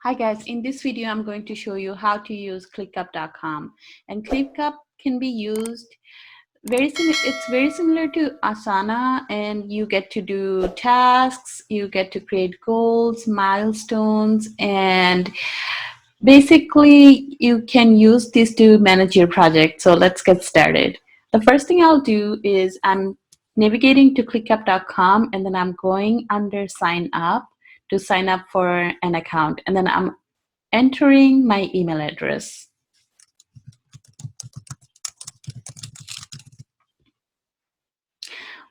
Hi guys, in this video I'm going to show you how to use ClickUp.com, and ClickUp can be used it's very similar to Asana, and you get to do tasks, you get to create goals, milestones, and basically you can use this to manage your project. So let's get started. The first thing I'll do is I'm navigating to ClickUp.com, and then I'm going under sign up to sign up for an account, and then I'm entering my email address.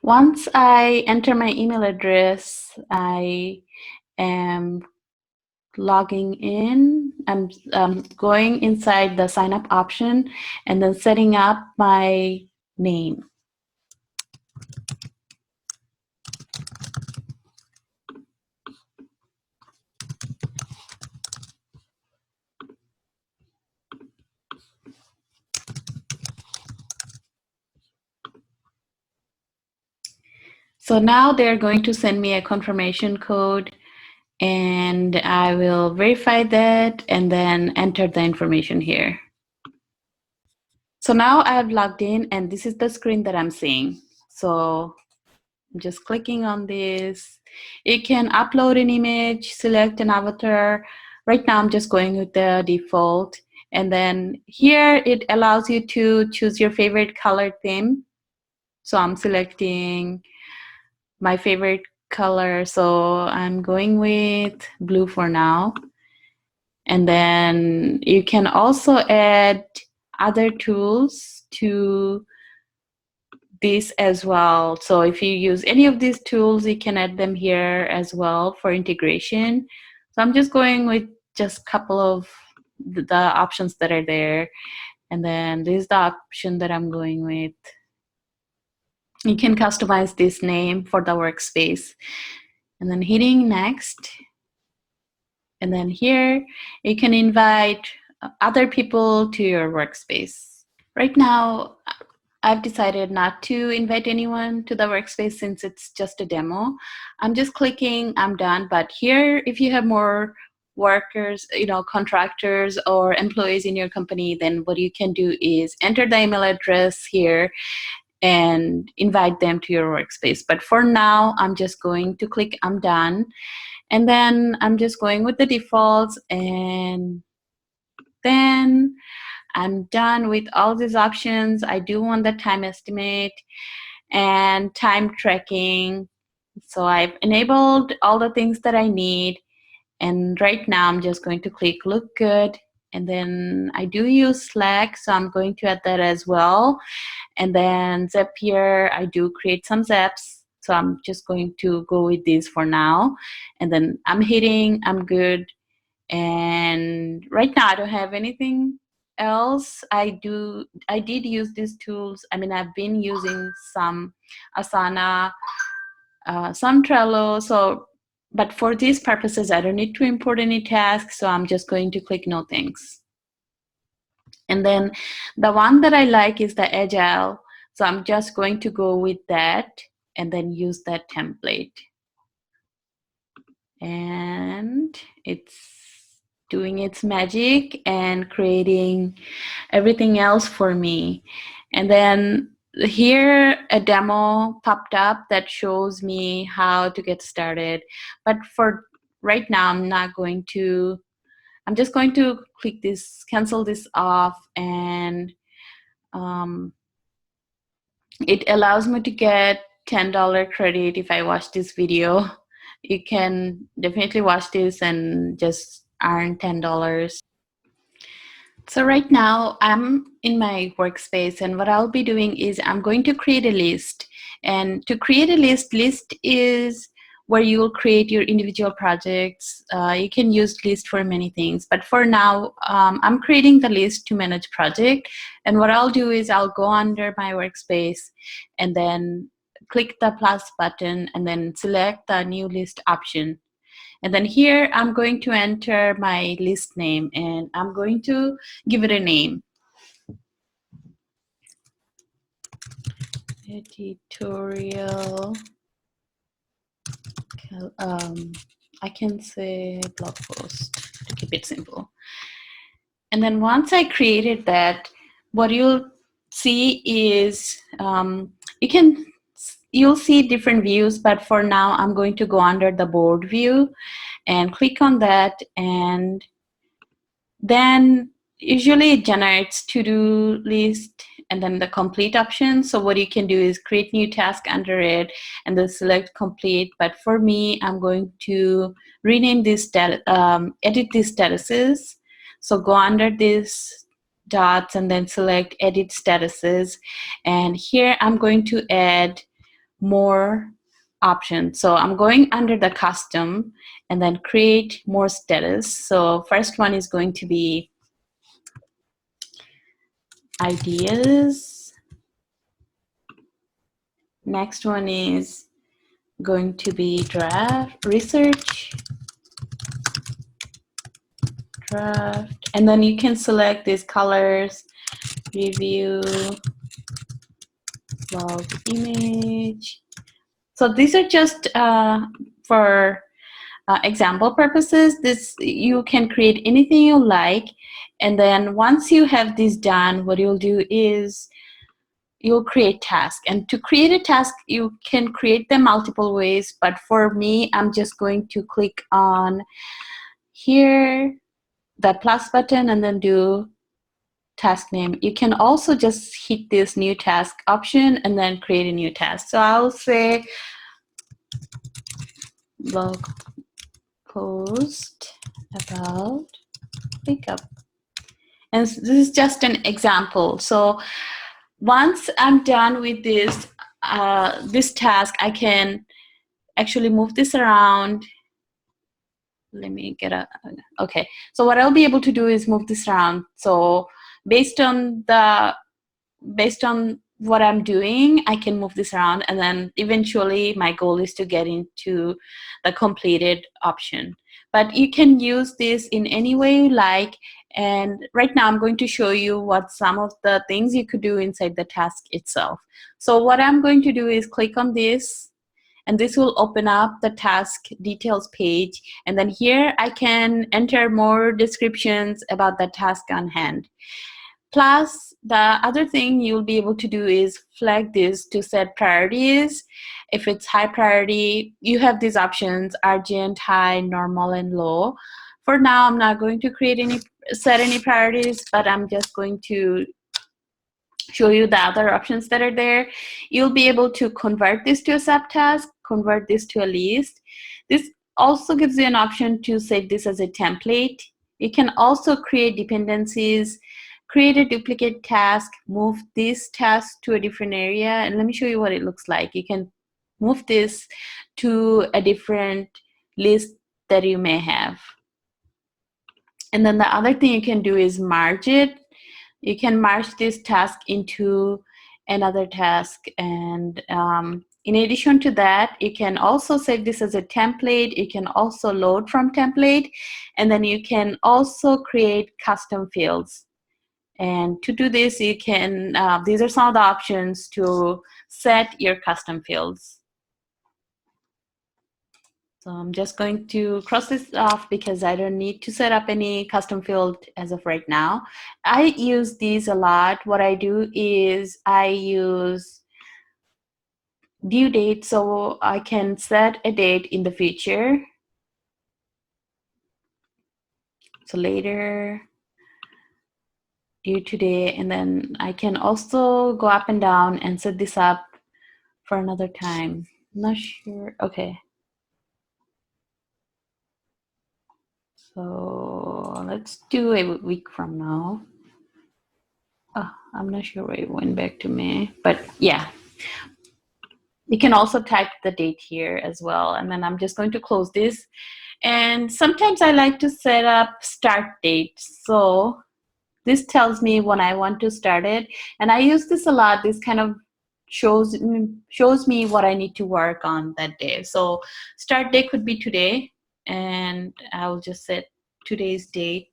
Once I enter my email address, I am logging in. I'm going inside the sign up option and then setting up my name. So now they're going to send me a confirmation code, and I will verify that and then enter the information here. So now I have logged in, and this is the screen that I'm seeing. So I'm just clicking on this. You can upload an image, select an avatar. Right now I'm just going with the default. And then here it allows you to choose your favorite color theme. So I'm selecting my favorite color. So I'm going with blue for now. And then you can also add other tools to this as well. So if you use any of these tools, you can add them here as well for integration. So I'm just going with just a couple of the options that are there. And then this is the option that I'm going with. You can customize this name for the workspace. And then hitting next. And then here, you can invite other people to your workspace. Right now, I've decided not to invite anyone to the workspace since it's just a demo. I'm just clicking, I'm done. But here, if you have more workers, contractors or employees in your company, then what you can do is enter the email address here and invite them to your workspace. But for now, I'm just going to click I'm done. And then I'm just going with the defaults, and then I'm done with all these options. I do want the time estimate and time tracking. So I've enabled all the things that I need. And right now I'm just going to click look good. And then I do use Slack, so I'm going to add that as well. And then Zapier, I do create some Zaps. So I'm just going to go with these for now. And then I'm hitting, I'm good. And right now I don't have anything else. I did use these tools. I mean, I've been using some Asana, some Trello. So, but for these purposes, I don't need to import any tasks. So I'm just going to click no thanks. And then the one that I like is the Agile. So I'm just going to go with that and then use that template. And it's doing its magic and creating everything else for me. And then here a demo popped up that shows me how to get started. But for right now, I'm just going to click this, cancel this off, and it allows me to get $10 credit if I watch this video. You can definitely watch this and just earn $10. So right now I'm in my workspace, and what I'll be doing is I'm going to create a list. And to create a list is where you will create your individual projects. You can use list for many things, but for now I'm creating the list to manage project. And what I'll do is I'll go under my workspace and then click the plus button and then select the new list option. And then here I'm going to enter my list name, and I'm going to give it a name. Editorial, I can say blog post. to keep it simple. And then once I created that, what you'll see is you'll see different views, but for now I'm going to go under the board view and click on that, and then usually it generates to-do list and then the complete option. So what you can do is create new task under it and then select complete. But for me, I'm going to rename this edit these statuses. So go under this dots and then select edit statuses. And here I'm going to add more options. So I'm going under the custom and then create more status. So first one is going to be ideas. Next one is going to be draft, research, draft. And then you can select these colors, review, log image. So these are just for example purposes. This, you can create anything you like, and then once you have this done, what you'll do is you'll create tasks. And to create a task, you can create them multiple ways, but for me, I'm just going to click on here, that plus button, and then do task name. You can also just hit this new task option and then create a new task. So I'll say blog post about ClickUp. And this is just an example. So once I'm done with this this task, I can actually move this around. Let me get a, okay. So what I'll be able to do is move this around. So based on what I'm doing, I can move this around, and then eventually my goal is to get into the completed option. But you can use this in any way you like. And right now I'm going to show you what some of the things you could do inside the task itself. So what I'm going to do is click on this, and this will open up the task details page. And then here I can enter more descriptions about the task on hand. Plus, the other thing you'll be able to do is flag this to set priorities. If it's high priority, you have these options: urgent, high, normal, and low. For now, I'm not going to set any priorities, but I'm just going to show you the other options that are there. You'll be able to convert this to a subtask, convert this to a list. This also gives you an option to save this as a template. You can also create dependencies, create a duplicate task, move this task to a different area, and let me show you what it looks like. You can move this to a different list that you may have. And then the other thing you can do is merge it. You can merge this task into another task. And in addition to that, you can also save this as a template. You can also load from template. And then you can also create custom fields. And to do this, you can, these are some of the options to set your custom fields. So I'm just going to cross this off because I don't need to set up any custom field as of right now. I use these a lot. What I do is I use due date, so I can set a date in the future. So later, due today, and then I can also go up and down and set this up for another time. I'm not sure. Okay. So let's do a week from now. Oh, I'm not sure why it went back to me, but yeah. You can also type the date here as well. And then I'm just going to close this. And sometimes I like to set up start date. So this tells me when I want to start it. And I use this a lot. This kind of shows me what I need to work on that day. So start date could be today. And I'll just set today's date.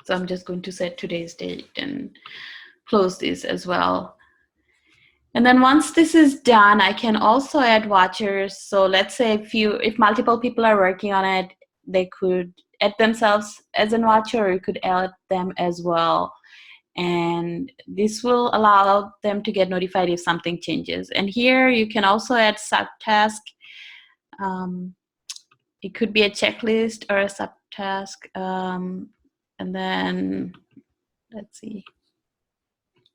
So I'm just going to set today's date and close this as well. And then once this is done, I can also add watchers. So let's say if multiple people are working on it, they could add themselves as a watcher, or you could add them as well. And this will allow them to get notified if something changes. And here you can also add subtask. It could be a checklist or a subtask. And then let's see.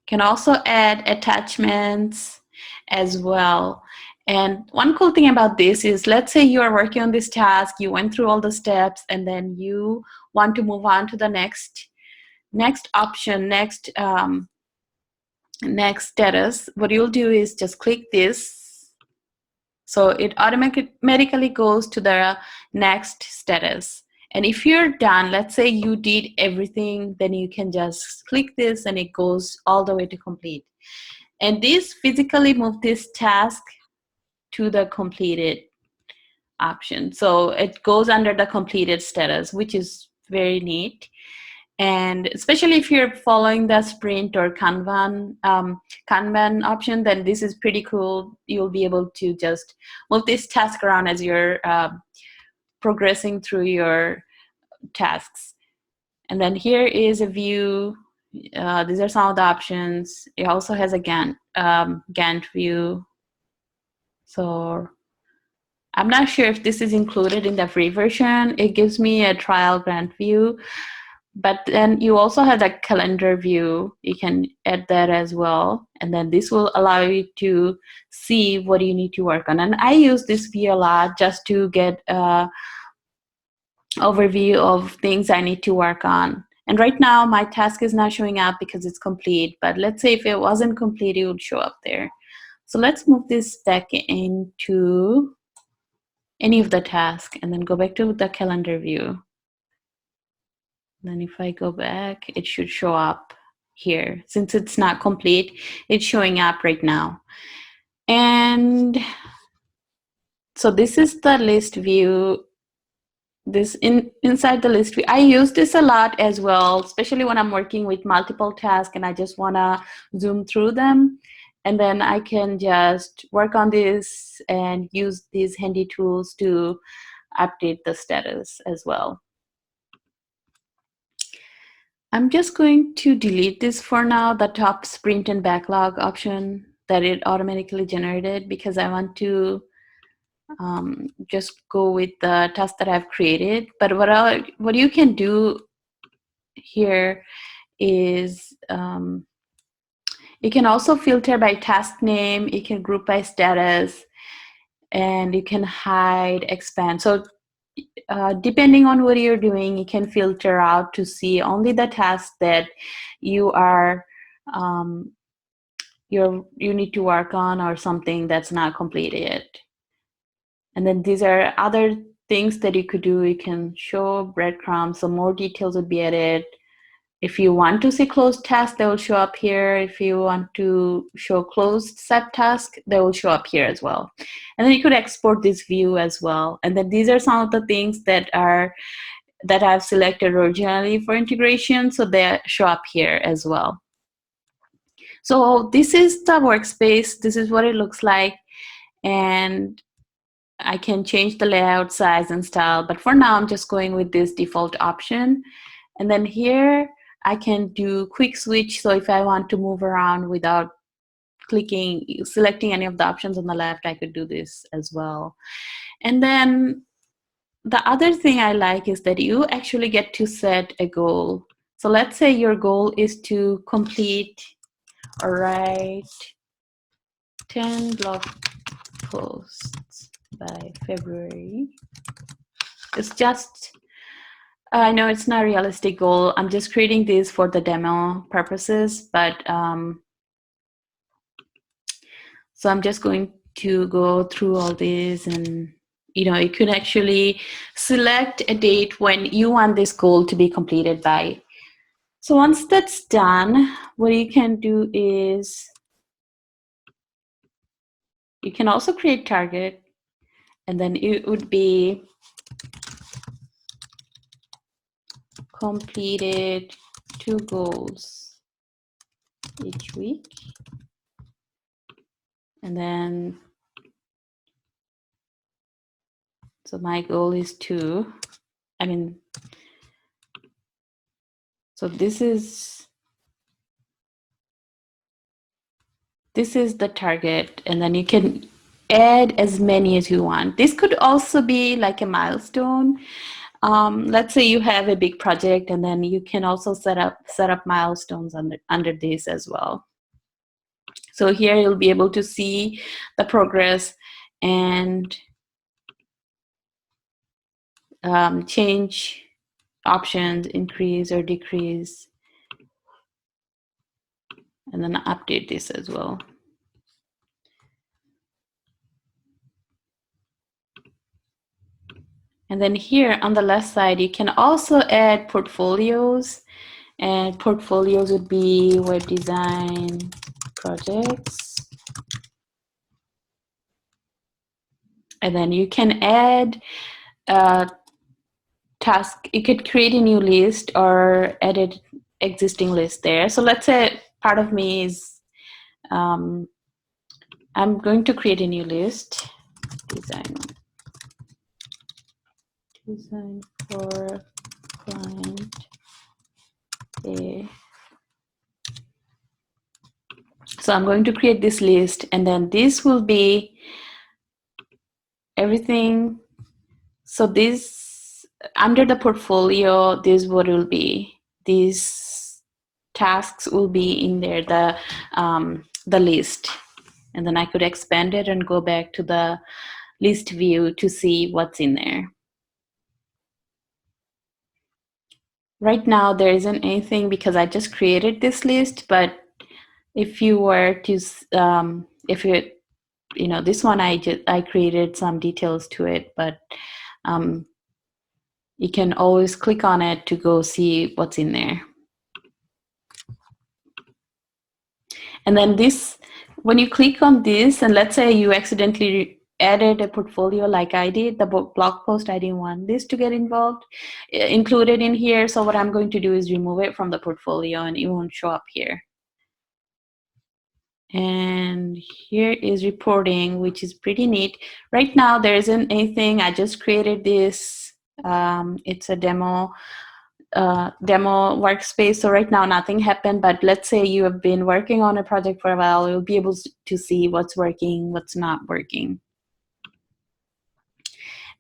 Can also add attachments as well. And one cool thing about this is, let's say you are working on this task, you went through all the steps, and then you want to move on to the next option, next status. What you'll do is just click this, so it automatically goes to the next status. And if you're done, let's say you did everything, then you can just click this and it goes all the way to complete. And this physically moves this task to the completed option. So it goes under the completed status, which is very neat. And especially if you're following the sprint or Kanban option, then this is pretty cool. You'll be able to just move this task around as you're progressing through your tasks. And then here is a view. These are some of the options. It also has a Gantt view. So I'm not sure if this is included in the free version. It gives me a trial Gantt view. But then you also have the calendar view. You can add that as well. And then this will allow you to see what you need to work on. And I use this view a lot just to get an overview of things I need to work on. And right now my task is not showing up because it's complete. But let's say if it wasn't complete, it would show up there. So let's move this back into any of the tasks and then go back to the calendar view. Then if I go back, it should show up here. Since it's not complete, it's showing up right now. And so this is the list view. This inside the list view, I use this a lot as well, especially when I'm working with multiple tasks and I just want to zoom through them. And then I can just work on this and use these handy tools to update the status as well. I'm just going to delete this for now, the top sprint and backlog option that it automatically generated, because I want to just go with the task that I've created. But what you can do here is you can also filter by task name, you can group by status, and you can hide, expand. So depending on what you're doing, you can filter out to see only the tasks that you are you need to work on, or something that's not completed. And then these are other things that you could do. You can show breadcrumbs, so more details would be added. If you want to see closed tasks, they will show up here. If you want to show closed subtasks, they will show up here as well. And then you could export this view as well. And then these are some of the things that I've selected originally for integration, so they show up here as well. So this is the workspace. This is what it looks like. And I can change the layout, size, and style. But for now, I'm just going with this default option. And then here, I can do quick switch. So if I want to move around without selecting any of the options on the left, I could do this as well. And then the other thing I like is that you actually get to set a goal. So let's say your goal is to complete or write 10 blog posts by February. It's just, I know it's not a realistic goal. I'm just creating this for the demo purposes, but so I'm just going to go through all this, and you could actually select a date when you want this goal to be completed by. So once that's done, what you can do is you can also create target, and then it would be completed 2 goals each week. And then, so my goal is to, so this is the target, and then you can add as many as you want. This could also be like a milestone. Let's say you have a big project, and then you can also set up milestones under this as well. So here you'll be able to see the progress and change options, increase or decrease, and then update this as well. And then here on the left side, you can also add portfolios, and portfolios would be web design projects. And then you can add a task. You could create a new list or edit existing list there. So let's say part of me is, I'm going to create a new list, design for client A. So I'm going to create this list, and then this will be everything. So this, under the portfolio, this what will be. These tasks will be in there, the list. And then I could expand it and go back to the list view to see what's in there. Right now, there isn't anything because I just created this list, but if you were to, if you know, this one I created some details to it, but you can always click on it to go see what's in there. And then this, when you click on this, and let's say you accidentally added a portfolio like I did, the blog post, I didn't want this to get included in here. So what I'm going to do is remove it from the portfolio, and it won't show up here. And here is reporting, which is pretty neat. Right now, there isn't anything. I just created this. It's a demo workspace. So right now, nothing happened. But let's say you have been working on a project for a while. You'll be able to see what's working, what's not working.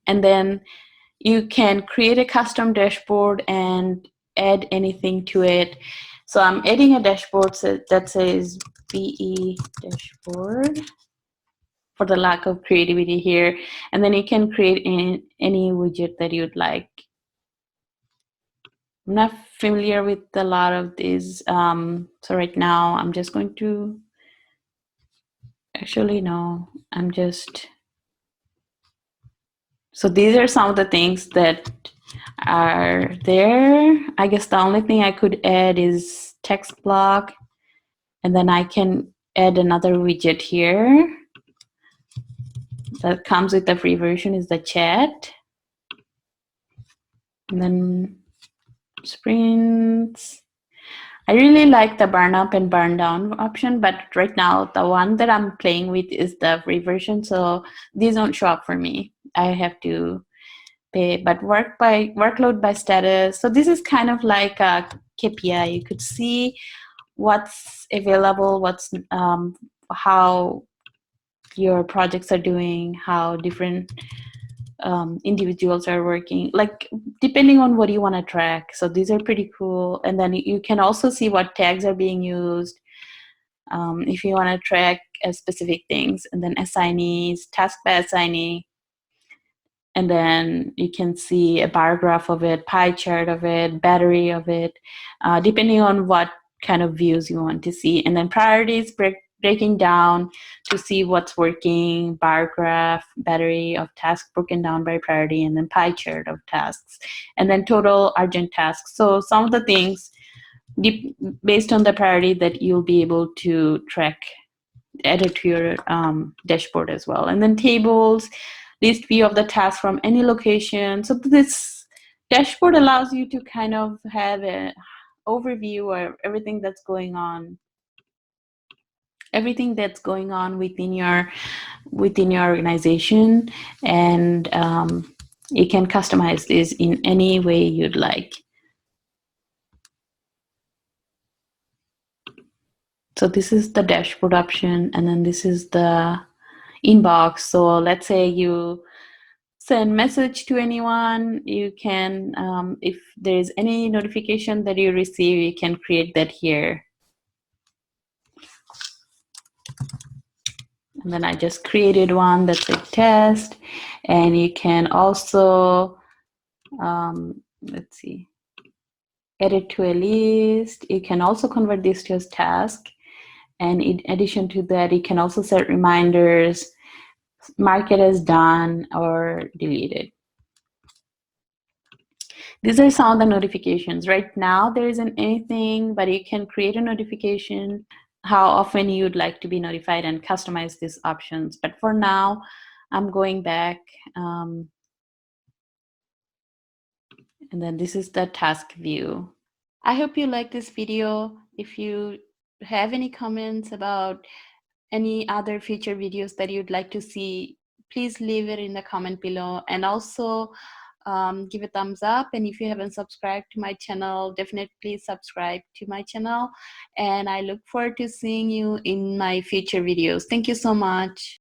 And then you can create a custom dashboard and add anything to it. So I'm adding a dashboard that says BE dashboard for the lack of creativity here. And then you can create any widget that you'd like. I'm not familiar with a lot of these. So right now I'm just going to, actually no, I'm just, so these are some of the things that are there. I guess the only thing I could add is text block, and then I can add another widget here that comes with the free version, is the chat. And then sprints. I really like the burn up and burn down option, but right now the one that I'm playing with is the free version, so these don't show up for me. I have to pay. But workload by status. So this is kind of like a KPI. You could see what's available, what's how your projects are doing, how different individuals are working, like depending on what you want to track. So these are pretty cool. And then you can also see what tags are being used if you want to track specific things. And then assignees, task by assignee. And then you can see a bar graph of it, pie chart of it, battery of it, depending on what kind of views you want to see. And then priorities, breaking down to see what's working, bar graph, battery of tasks broken down by priority, and then pie chart of tasks, and then total urgent tasks. So some of the things based on the priority that you'll be able to track, edit to your dashboard as well. And then tables, list view of the task from any location. So this dashboard allows you to kind of have an overview of everything that's going on everything that's going on within your organization, and you can customize this in any way you'd like. So this is the dashboard option, and then this is the inbox. So let's say you send message to anyone, you can, if there's any notification that you receive, you can create that here. And then I just created one that's a test, and you can also, let's see, add it to a list. You can also convert this to a task. And in addition to that, you can also set reminders, mark it as done, or delete it. These are some of the notifications. Right now, there isn't anything, but you can create a notification how often you'd like to be notified and customize these options. But for now, I'm going back. And then this is the task view. I hope you like this video. If you have any comments about any other future videos that you'd like to see, please leave it in the comment below, and also give a thumbs up. And if you haven't subscribed to my channel, definitely subscribe to my channel, and I look forward to seeing you in my future videos. Thank you so much.